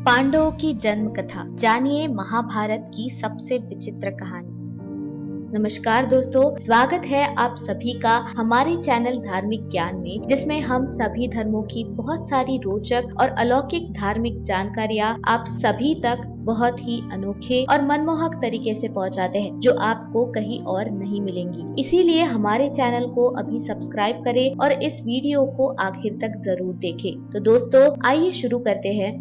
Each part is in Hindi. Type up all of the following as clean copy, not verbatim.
पांडवों की जन्म कथा, जानिए महाभारत की सबसे विचित्र कहानी। नमस्कार दोस्तों, स्वागत है आप सभी का हमारे चैनल धार्मिक ज्ञान में, जिसमें हम सभी धर्मों की बहुत सारी रोचक और अलौकिक धार्मिक जानकारियाँ आप सभी तक बहुत ही अनोखे और मनमोहक तरीके से पहुंचाते हैं, जो आपको कहीं और नहीं मिलेंगी। इसीलिए हमारे चैनल को अभी सब्सक्राइब करें और इस वीडियो को आखिर तक जरूर देखें। तो दोस्तों आइए शुरू करते हैं।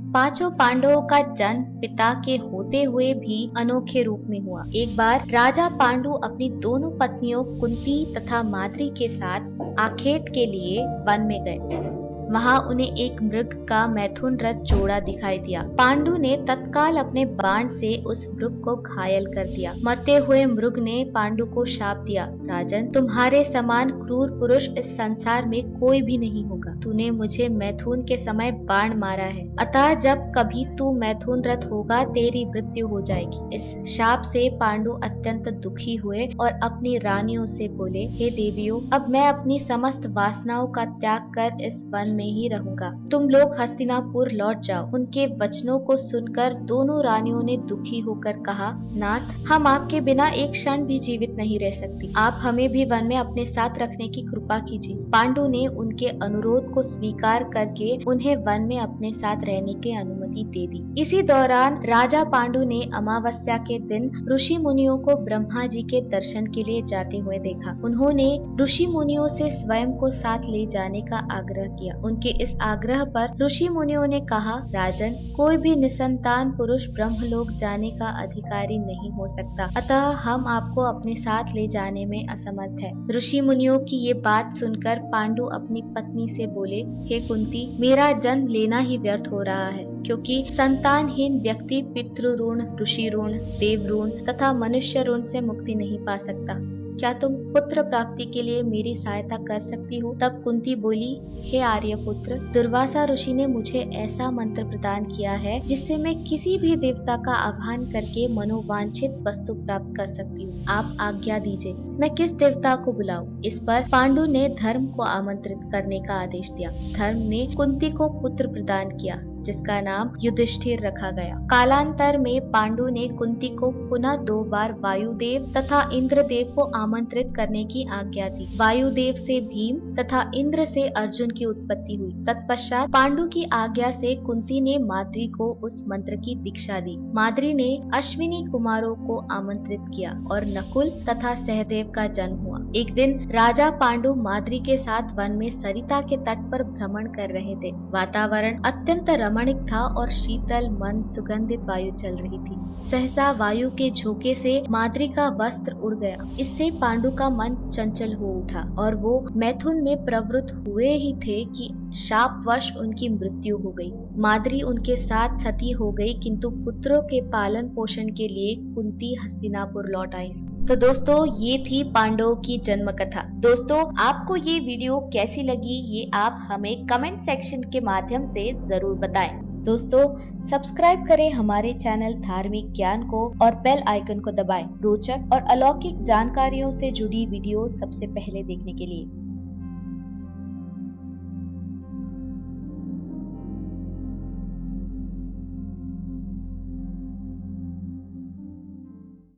पांचों पांडवों का जन्म पिता के होते हुए भी अनोखे रूप में हुआ। एक बार राजा पांडु अपनी दोनों पत्नियों कुंती तथा माद्री के साथ आखेट के लिए वन में गए। वहां उन्हें एक मृग का मैथुन रथ जोड़ा दिखाई दिया। पांडु ने तत्काल अपने बाण से उस मृग को घायल कर दिया। मरते हुए मृग ने पांडु को शाप दिया, राजन, तुम्हारे समान क्रूर पुरुष इस संसार में कोई भी नहीं होगा। तूने मुझे मैथुन के समय बाण मारा है, अतः जब कभी तू मैथुन रथ होगा तेरी मृत्यु हो जाएगी। इस शाप से पांडु अत्यंत दुखी हुए और अपनी रानियों से बोले, हे देवियों, अब मैं अपनी समस्त वासनाओं का त्याग कर इस वन में ही रहूंगा। तुम लोग हस्तिनापुर लौट जाओ। उनके वचनों को सुनकर दोनों रानियों ने दुखी होकर कहा, नाथ, हम आपके बिना एक क्षण भी जीवित नहीं रह सकती। आप हमें भी वन में अपने साथ रखने की कृपा कीजिए। पांडु ने उनके अनुरोध को स्वीकार करके उन्हें वन में अपने साथ रहने की अनुमति दे दी। इसी दौरान राजा पांडु ने अमावस्या के दिन ऋषि मुनियों को ब्रह्मा जी के दर्शन के लिए जाते हुए देखा। उन्होंने ऋषि मुनियों से स्वयं को साथ ले जाने का आग्रह किया। उनके इस आग्रह पर ऋषि मुनियों ने कहा, राजन, कोई भी निसंतान पुरुष ब्रह्मलोक जाने का अधिकारी नहीं हो सकता, अतः हम आपको अपने साथ ले जाने में असमर्थ है। ऋषि मुनियों की ये बात सुनकर पांडु अपनी पत्नी से बोले, हे कुंती, मेरा जन्म लेना ही व्यर्थ हो रहा है, क्योंकि संतानहीन व्यक्ति पितृ ऋण, ऋषि ऋण, देव ऋण तथा मनुष्य ऋण से मुक्ति नहीं पा सकता। क्या तुम पुत्र प्राप्ति के लिए मेरी सहायता कर सकती हो? तब कुंती बोली, हे आर्यपुत्र, दुर्वासा ऋषि ने मुझे ऐसा मंत्र प्रदान किया है जिससे मैं किसी भी देवता का आह्वान करके मनोवांछित वस्तु प्राप्त कर सकती हूँ। आप आज्ञा दीजिए, मैं किस देवता को बुलाऊं? इस पर पांडु ने धर्म को आमंत्रित करने का आदेश दिया। धर्म ने कुंती को पुत्र प्रदान किया, जिसका नाम युधिष्ठिर रखा गया। कालांतर में पांडु ने कुंती को पुनः 2 बार वायुदेव तथा इंद्रदेव को आमंत्रित करने की आज्ञा दी। वायुदेव से भीम तथा इंद्र से अर्जुन की उत्पत्ति हुई। तत्पश्चात पांडु की आज्ञा से कुंती ने माद्री को उस मंत्र की दीक्षा दी। माद्री ने अश्विनी कुमारों को आमंत्रित किया और नकुल तथा सहदेव का जन्म हुआ। एक दिन राजा पांडु माद्री के साथ वन में सरिता के तट पर भ्रमण कर रहे थे। वातावरण अत्यंत रमणीक था और शीतल मंद सुगंधित वायु चल रही थी। सहसा वायु के झोंके से माद्री का वस्त्र उड़ गया। इससे पांडु का मन चंचल हो उठा और वो मैथुन में प्रवृत्त हुए ही थे कि शापवश उनकी मृत्यु हो गई। माद्री उनके साथ सती हो गई, किंतु पुत्रों के पालन पोषण के लिए कुंती हस्तिनापुर लौट आई। तो दोस्तों ये थी पांडवों की जन्म कथा। दोस्तों आपको ये वीडियो कैसी लगी ये आप हमें कमेंट सेक्शन के माध्यम से जरूर बताएं। दोस्तों सब्सक्राइब करें हमारे चैनल धार्मिक ज्ञान को और बेल आइकन को दबाएं रोचक और अलौकिक जानकारियों से जुड़ी वीडियो सबसे पहले देखने के लिए।